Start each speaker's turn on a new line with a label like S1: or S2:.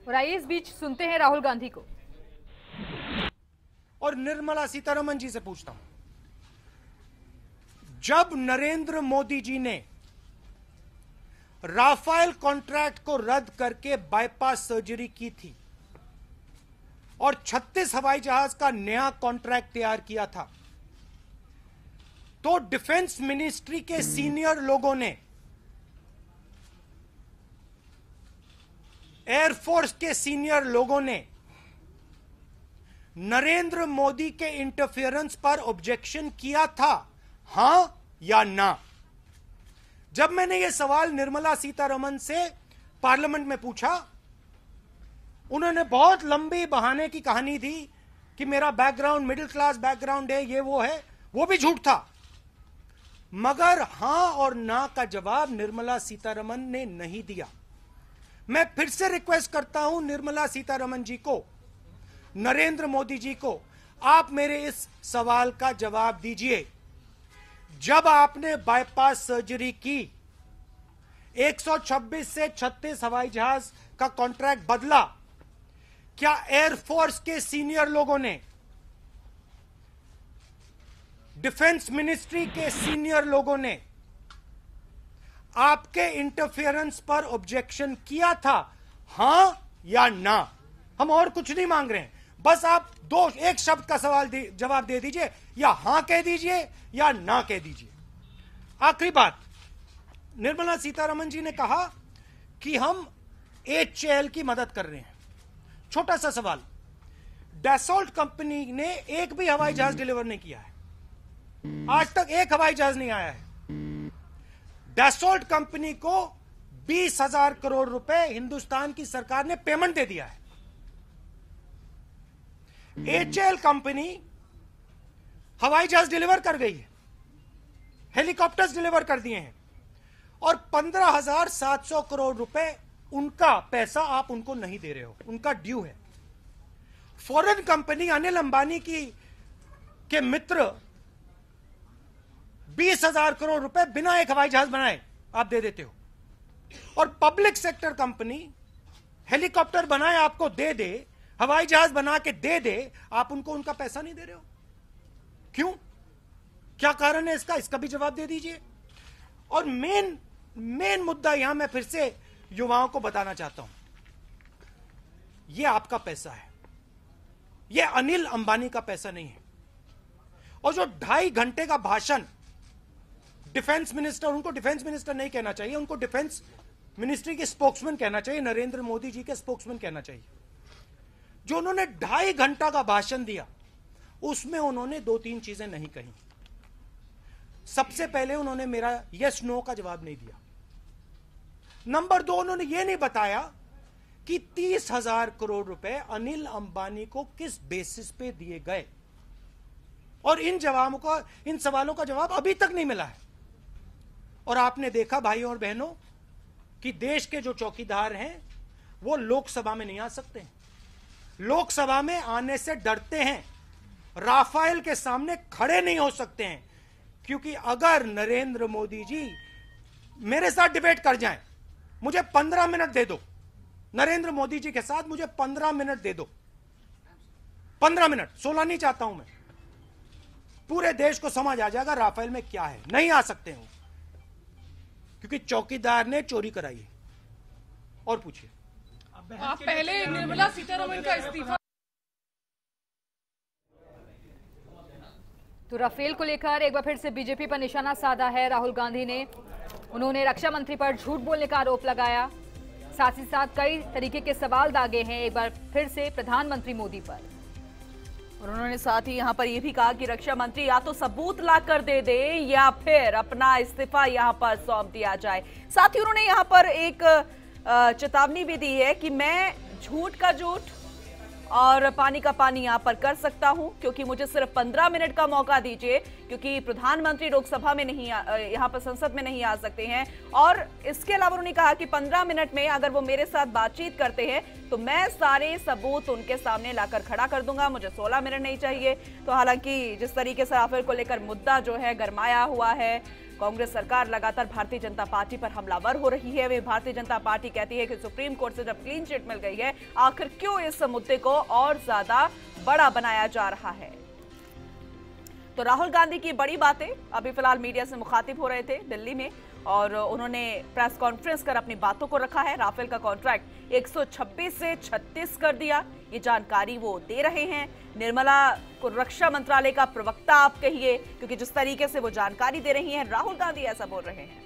S1: और आइए इस बीच सुनते हैं राहुल गांधी को।
S2: और निर्मला सीतारमण जी से पूछता हूं, जब नरेंद्र मोदी जी ने राफेल कॉन्ट्रैक्ट को रद्द करके बाईपास सर्जरी की थी और 36 हवाई जहाज का नया कॉन्ट्रैक्ट तैयार किया था, तो डिफेंस मिनिस्ट्री के सीनियर लोगों ने, एयरफोर्स के सीनियर लोगों ने नरेंद्र मोदी के इंटरफेरेंस पर ऑब्जेक्शन किया था, हां या ना? जब मैंने यह सवाल निर्मला सीतारमण से पार्लियामेंट में पूछा, उन्होंने बहुत लंबी बहाने की कहानी दी कि मेरा बैकग्राउंड मिडिल क्लास बैकग्राउंड है, ये वो है, वो भी झूठ था। मगर हां और ना का जवाब निर्मला सीतारमण ने नहीं दिया। मैं फिर से रिक्वेस्ट करता हूं निर्मला सीतारमण जी को, नरेंद्र मोदी जी को, आप मेरे इस सवाल का जवाब दीजिए। जब आपने बाईपास सर्जरी की, 126 से 36 हवाई जहाज का कॉन्ट्रैक्ट बदला, क्या एयरफोर्स के सीनियर लोगों ने, डिफेंस मिनिस्ट्री के सीनियर लोगों ने आपके इंटरफेरेंस पर ऑब्जेक्शन किया था, हां या ना? हम और कुछ नहीं मांग रहे हैं, बस आप एक शब्द का जवाब दे दीजिए, या हां कह दीजिए या ना कह दीजिए। आखिरी बात, निर्मला सीतारमण जी ने कहा कि हम एचएएल की मदद कर रहे हैं। छोटा सा सवाल, डैसोल्ट कंपनी ने एक भी हवाई जहाज डिलीवर नहीं किया है, आज तक एक हवाई जहाज नहीं आया है। डैसोल्ट कंपनी को 20,000 करोड़ रुपए हिंदुस्तान की सरकार ने पेमेंट दे दिया है। एचएएल कंपनी हवाई जहाज डिलीवर कर गई है, हेलीकॉप्टर्स डिलीवर कर दिए हैं, और 15,700 करोड़ रुपए उनका पैसा आप उनको नहीं दे रहे हो, उनका ड्यू है। फॉरेन कंपनी अनिल अंबानी के मित्र 20,000 करोड़ रुपए बिना एक हवाई जहाज बनाए आप दे देते हो, और पब्लिक सेक्टर कंपनी हेलीकॉप्टर बनाए आपको दे दे, हवाई जहाज बना के दे दे, आप उनको उनका पैसा नहीं दे रहे हो। क्यों? क्या कारण है इसका भी जवाब दे दीजिए। और मेन मुद्दा यहां मैं फिर से युवाओं को बताना चाहता हूं, यह आपका पैसा है, यह अनिल अंबानी का पैसा नहीं है। और जो 2.5 घंटे का भाषण डिफेंस मिनिस्टर, उनको डिफेंस मिनिस्टर नहीं कहना चाहिए, उनको डिफेंस मिनिस्ट्री के स्पोक्समैन कहना चाहिए, नरेंद्र मोदी जी के स्पोक्समैन कहना चाहिए। जो उन्होंने 2.5 घंटा का भाषण दिया, उसमें उन्होंने 2-3 चीजें नहीं कही। सबसे पहले उन्होंने मेरा यस नो का जवाब नहीं दिया। नंबर 2, उन्होंने यह नहीं बताया कि 30,000 करोड़ रुपए अनिल अंबानी को किस बेसिस पे दिए गए, और इन सवालों का जवाब अभी तक नहीं मिला है। और आपने देखा भाइयों और बहनों कि देश के जो चौकीदार हैं वो लोकसभा में नहीं आ सकते हैं, लोकसभा में आने से डरते हैं, राफेल के सामने खड़े नहीं हो सकते हैं, क्योंकि अगर नरेंद्र मोदी जी मेरे साथ डिबेट कर जाएं, मुझे 15 मिनट दे दो, नरेंद्र मोदी जी के साथ मुझे 15 मिनट दे दो, 15 मिनट, 16 नहीं चाहता हूं मैं, पूरे देश को समझ आ जाएगा राफेल में क्या है। नहीं आ सकते हो, क्योंकि चौकीदार ने चोरी कराई है। और पूछिए।
S1: आप पहले निर्मला सीतारमण का इस्तीफा, तो राफेल को लेकर एक बार फिर से बीजेपी पर निशाना साधा है राहुल गांधी ने। उन्होंने रक्षा मंत्री पर झूठ बोलने का आरोप लगाया, साथ ही साथ कई तरीके के सवाल दागे हैं एक बार फिर से प्रधानमंत्री मोदी पर।
S3: और उन्होंने साथ ही यहां पर यह भी कहा कि रक्षा मंत्री या तो सबूत लाकर दे दे या फिर अपना इस्तीफा यहां पर सौंप दिया जाए। साथ ही उन्होंने यहां पर एक चेतावनी भी दी है कि मैं झूठ का झूठ और पानी का पानी यहां पर कर सकता हूं, क्योंकि मुझे सिर्फ 15 मिनट का मौका दीजिए, क्योंकि प्रधानमंत्री लोकसभा में नहीं यहाँ पर संसद में नहीं आ सकते हैं। और इसके अलावा उन्होंने कहा कि 15 मिनट में अगर वो मेरे साथ बातचीत करते हैं तो मैं सारे सबूत उनके सामने लाकर खड़ा कर दूंगा, मुझे 16 मिनट नहीं चाहिए। तो हालांकि जिस तरीके से राफेल को लेकर मुद्दा जो है गरमाया हुआ है, कांग्रेस सरकार लगातार भारतीय जनता पार्टी पर हमलावर हो रही है। वे भारतीय जनता पार्टी कहती है कि सुप्रीम कोर्ट से जब क्लीन चिट मिल गई है, आखिर क्यों इस मुद्दे को और ज्यादा बड़ा बनाया जा रहा है। तो राहुल गांधी की बड़ी बातें अभी फिलहाल मीडिया से मुखातिब हो रहे थे दिल्ली में, और उन्होंने प्रेस कॉन्फ्रेंस कर अपनी बातों को रखा है। राफेल का कॉन्ट्रैक्ट 126 से 36 कर दिया, ये जानकारी वो दे रहे हैं। निर्मला को रक्षा मंत्रालय का प्रवक्ता आप कहिए, क्योंकि जिस तरीके से वो जानकारी दे रही हैं, राहुल गांधी ऐसा बोल रहे हैं।